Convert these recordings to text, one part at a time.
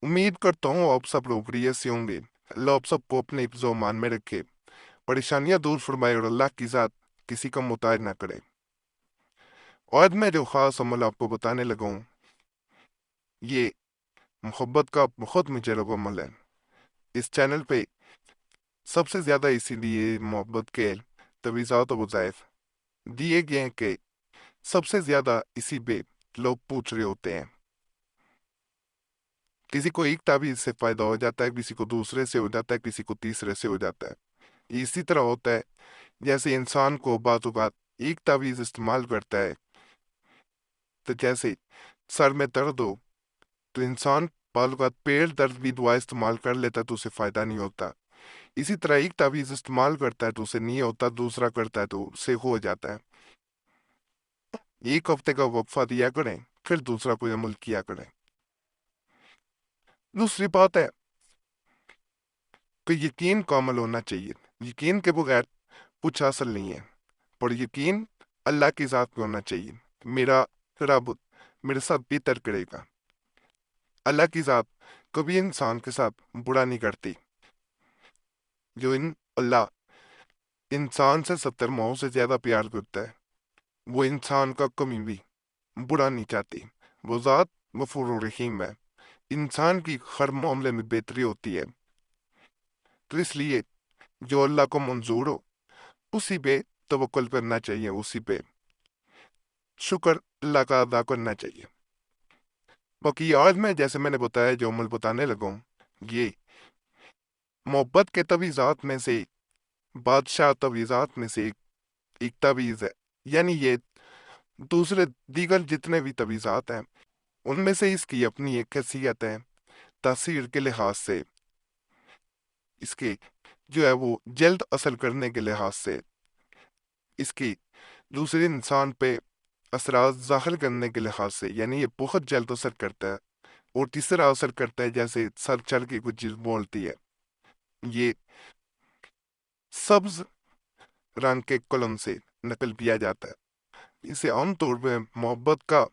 उम्मीद करता हूँ आप सब लोग बढ़िया से होंगे। अल्लाह आप सबको अपने हिफ्ज़ व अमान में रखे, परेशानियां दूर फरमाए और अल्लाह की ज़ात किसी का मुताज ना करे। आज मैं जो ख़ास अमल आपको बताने लगा हूँ, ये मोहब्बत का बहुत मुजरब अमल है। इस चैनल पे सबसे ज़्यादा इसीलिए मोहब्बत के तवीज़ात और वज़ाइफ दिए गए हैं कि सबसे ज़्यादा इसी पे लोग पूछ रहे होते हैं। किसी को एक ताबीज़ से फ़ायदा हो जाता है, किसी को दूसरे से हो जाता है, किसी को तीसरे से हो जाता है। इसी तरह होता है जैसे इंसान को बातों बात एक तावीज़ इस्तेमाल करता है, तो जैसे सर में दर्द हो तो इंसान बाल बात पेट दर्द भी दवा इस्तेमाल कर लेता है तो उसे फ़ायदा नहीं होता। इसी तरह एक तावीज़ इस्तेमाल करता है तो उसे नहीं होता, दूसरा करता है तो उसे हो जाता है। एक हफ्ते का वक्फा दिया करें, फिर दूसरा कोई अमल किया करें। दूसरी बात है कि यकीन का अमल होना चाहिए। यकीन के बगैर कुछ हासिल नहीं है, पर यकीन अल्लाह की ज़ात पे होना चाहिए। मेरा रब मेरे साथ बेहतर करेगा। अल्लाह की ज़ात कभी इंसान के साथ बुरा नहीं करती। जो इन अल्लाह इंसान से 70 माओ से ज़्यादा प्यार करता है, वो इंसान का कभी भी बुरा नहीं चाहती। वो ज़ात गफूर रहीम है। इंसान की हर मामले में बेहतरी होती है, तो इसलिए जो अल्लाह को मंजूर हो उसी पे तवक्कुल करना चाहिए, उसी पे शुक्र अल्लाह का अदा करना चाहिए। बाकी आज मैं जैसे मैंने बताया जो अमल बताने लगा हूँ, ये मोहब्बत के तवीज़ात में से बादशाह तवीज़ात में से एक तवीज़ है। यानी ये दूसरे दीगर जितने भी तवीज़ात हैं उनमें से इसकी अपनी एक हैसियत है। तासीर के लिहाज से इसके जो है वो जल्द असर करने के लिहाज से, इसकी दूसरे इंसान पे असरात ज़ाहिर करने के लिहाज से, यानी ये बहुत जल्द असर करता है। और तीसरा असर करता है जैसे सर चढ़ के कुछ चीज़ बोलती है। ये सब्ज रंग के कलम से नकल किया जाता है। इसे आमतौर पर मोहब्बत का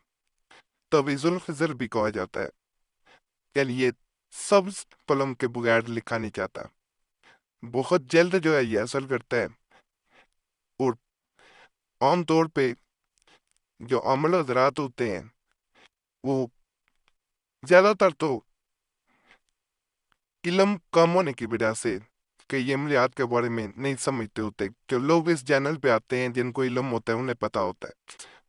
तवीजुल खिजर भी कहा जाता है। यानी ये सब्ज कलम के बगैर लिखा नहीं जाता। बहुत जल्द जो है ये असर करता है। और आमतौर पे जो अमल हजरात होते हैं वो ज़्यादातर तो इल्म कम होने की वजह से कई अमलियात के बारे में नहीं समझते होते। जो लोग इस चैनल पे आते हैं जिनको इल्म होता है उन्हें पता होता है,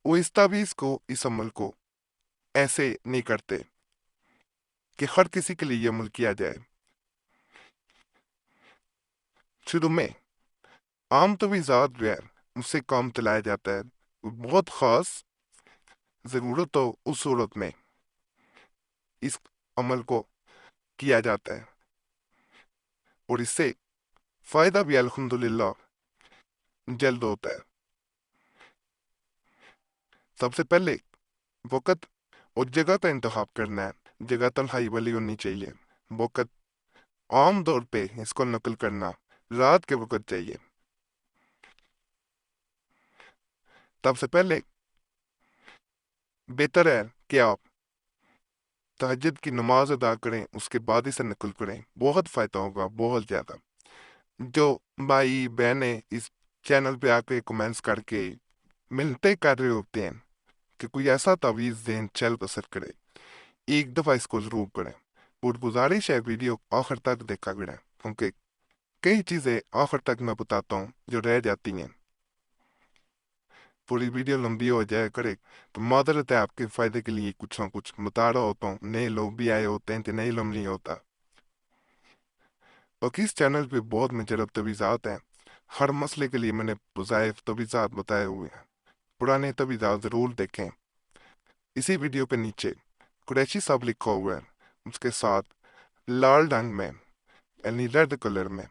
वो इस तावीज़ को, इस अमल को ऐसे नहीं करते कि हर किसी के लिए ये अमल किया जाए। शुरू में आम तवीज़ात जो है उससे काम चलाया जाता है। बहुत ख़ास ज़रूरत हो उस सूरत में इस अमल को किया जाता है, और इससे फ़ायदा भी अल्हम्दुलिल्लाह जल्द होता है। सबसे पहले वक़्त और जगह का इंतखाब करना है। जगह तन्हाई वाली होनी चाहिए। वक़्त आम तौर पे इसको नकल करना रात के वक़्त चाहिए। सबसे पहले बेहतर है कि आप तहज्जुद की नमाज अदा करें, उसके बाद इसे नकल करें। बहुत फ़ायदा होगा, बहुत ज़्यादा। जो भाई बहनें इस चैनल पे आके कमेंट्स करके मिलते कर रहे होते हैं कि कोई ऐसा तावीज़ दें चल बसर करे, एक दफ़ा इसको ज़रूर करें। और गुजारिश है वीडियो आखिर तक देखा करें, क्योंकि कई चीज़ें आखिर तक मैं बताता हूँ जो रह जाती हैं। पूरी वीडियो लंबी हो जाए करे तो मादरत है, आपके फ़ायदे के लिए कुछ ना कुछ बता रहा होता हूँ। नए लोग भी आए होते हैं तो नई इल्म नहीं होता। और इस चैनल पे बहुत मुजरब तवीज़ात हैं। हर मसले के लिए मैंने वज़ाइफ तवीज़ात बताए हुए हैं। पुराने तवीज़ात ज़रूर देखें। इसी वीडियो पे नीचे कुरैशी साहब लिखा हुआ है, उसके साथ लाल रंग में यानी रेड कलर में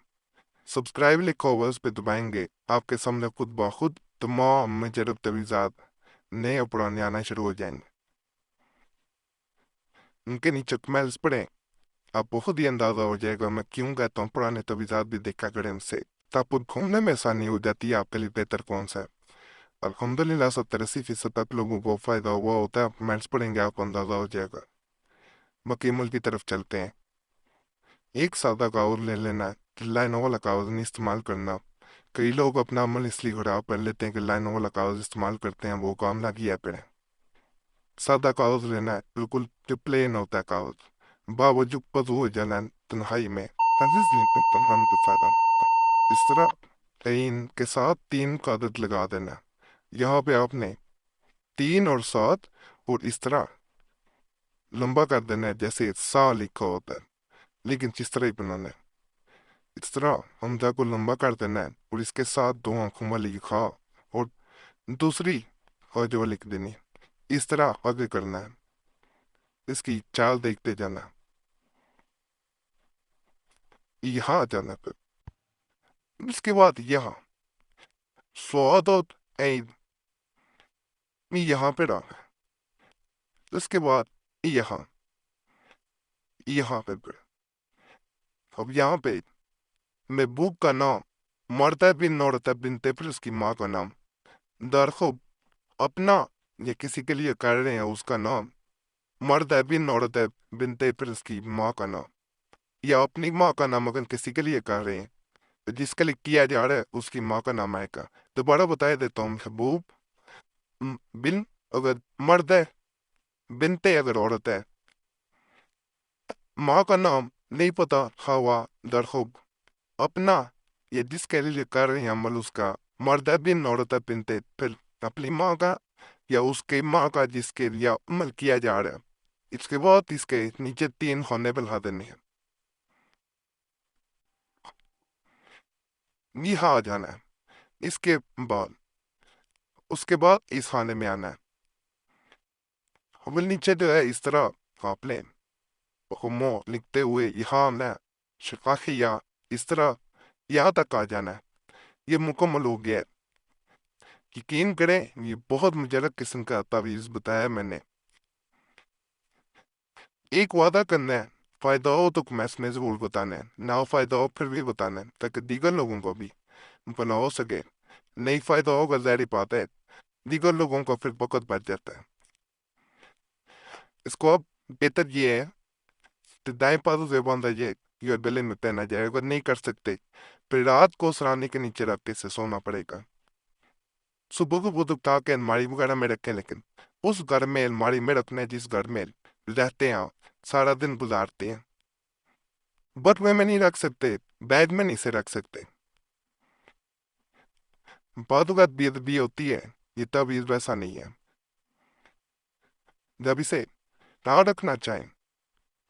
सब्सक्राइब लिखा हुआ है, उस पर दबाएंगे आपके सामने खुद ब खुद तमाम मुजरब तवीज़ात नए और पुराने आना शुरू हो जाएंगे। उनके नीचे कमेंट्स पढ़ें, आपको खुद ही अंदाज़ा हो जाएगा मैं क्यों कहता हूँ पुराने तवीज़ात भी देखा करें उनसे। तापुर घूमने में आसानी हो जाती है आपके लिए बेहतर कौन सा है। अल्हम्दुलिल्लाह 70-80% तक लोगों को फ़ायदा हुआ होता है। आप कमेंट्स पढ़ेंगे आपको अंदाज़ा हो जाएगा। मकीमुल की तरफ चलते हैं। एक सादा कागज ले लेना, लाइनों वाला कागज नहीं इस्तेमाल करना। कई लोग अपना अमल इसलिए खराब कर लेते हैं कि लाइनों वाला कागज इस्तेमाल करते हैं, वो काम ना किया करें। सादा कागज लेना है, बिल्कुल जो प्लेन होता है कागज, बावजूद पजू हो जाना है तन्हाई में, इस तरह तीन के साथ तीन का आदत लगा देना। यहाँ पे आपने 3 और 7 और इस तरह लंबा कर देना है, जैसे सा लिखा होता है, लेकिन जिस तरह ही बनाना है। इस तरह हमजा को लंबा कर देना है और इसके साथ 2 आंखों वाली खा और दूसरी जो लिख देनी है। इस तरह आगे करना है, इसकी चाल देखते जाना। यहाँ आ जाना फिर, इसके बाद यहाँ स्वाद और ऐन यहाँ पे डालना है। इसके बाद यहाँ यहाँ पे फिर अब यहाँ पे महबूब का नाम, मरता बिन नौरता बिनते फिर उसकी माँ का नाम, दरखुब अपना या किसी के लिए कर रहे हैं उसका नाम, मर्द है बिन औरत है बिनते फिर उसकी माँ का नाम, या अपनी माँ का नाम अगर किसी के लिए कर रहे हैं तो जिसके लिए किया जा रहा है उसकी माँ का नाम आएगा। दोबारा बता देता हूँ, महबूब बिन अगर मर्द है, बिनते अगर औरत है, माँ का नाम नहीं पता हवा, दरखुब अपना ये जिसके लिए कर रहे हैं अमल उसका, मर्द है बिन औरत है बिनते फिर अपनी माँ का या उसके माँ का जिसके लिए अमल किया जा रहा है। इसके बाद इसके नीचे 3 खाने बढ़ा देने हैं। यहाँ आ जाना है। इसके बाद उसके बाद इस खाने में आना है। अब नीचे जो है इस तरह आप लें हुमो लिखते हुए यहाँ आना है, शिकाखिया इस तरह यहाँ तक आ जाना है। ये मुकम्मल हो गया है। यकीन करें ये बहुत मुजरब किस्म का तावीज़ बताया मैंने। एक वादा करना है, फायदा हो तो कमेंट्स में जरूर बताना है, ना फायदा हो फिर भी बताना है, ताकि दीगर लोगों को भी बना हो सके। नहीं फायदा होगा ज़ाहिर बात है, दीगर लोगों को फिर वक़्त बच जाता है। इसको अब बेहतर ये है कि दाएं पासों से बांधा जाए या गले में पहना जाए। अगर नहीं कर सकते फिर रात को सराहने के नीचे रख के से सोना पड़ेगा। सुबह को बुध उठा के अलमारी वगैरह में रखें, लेकिन उस घर में अलमारी में रखना जिस घर में रहते हैं सारा दिन गुजारते हैं। बटुए में नहीं रख सकते, बैग में नहीं से रख सकते। बात बेअदबी होती है, ये तबीज वैसा नहीं है। जब इसे ना रखना चाहें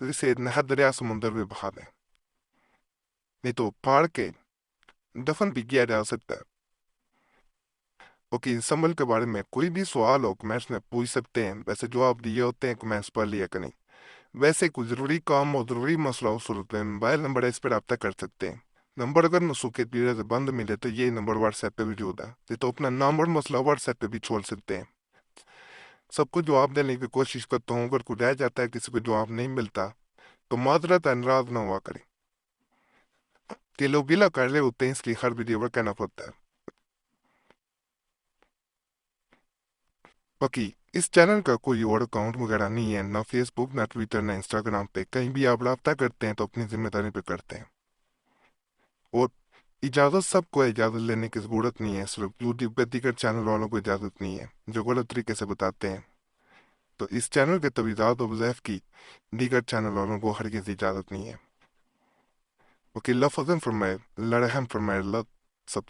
तो इसे नहर दरिया समुंदर में बहा दें, नहीं तो फाड़ के दफन भी किया जा सकता है। ओके, इस अमल के बारे में कोई भी सवाल हो कमेंट्स में पूछ सकते हैं। वैसे जवाब दिए होते हैं कमेंट्स पढ़ लिया करें। वैसे कोई ज़रूरी काम हो, ज़रूरी मसला हो, सूरत में मोबाइल नंबर है, इस पर रब्ता कर सकते हैं। नंबर अगर नसूखे पीरियड से बंद मिले तो ये नंबर व्हाट्सएप पे भी मौजूद है, तो अपना नाम और मसला व्हाट्सएप पे भी छोड़ सकते हैं। सबको जवाब देने की कोशिश करता हूँ, अगर कोई रह जाता है किसी को जवाब नहीं मिलता तो माजरत नाराज ना हुआ करें कि लोग गिला कर रहे होते हैं, इसलिए हर वीडियो पर कहना पड़ता है। बाकी इस चैनल का कोई और अकाउंट वगैरह नहीं है, ना फेसबुक, ना ट्विटर, ना इंस्टाग्राम पे। कहीं भी आप रब्ता करते हैं तो अपनी जिम्मेदारी पे करते हैं। और इजाज़त सबको है, इजाज़त लेने की ज़रूरत नहीं है। सिर्फ यूट्यूब पे दीगर चैनल वालों को इजाज़त नहीं है जो गलत तरीके से बताते हैं। तो इस चैनल के तवीज़ात और वज़ैफ़ की दीगर चैनल वालों को हरगिज़ इजाज़त नहीं है। ओके, लव फजन फरमाए, लड़हम फरमाए, लव सब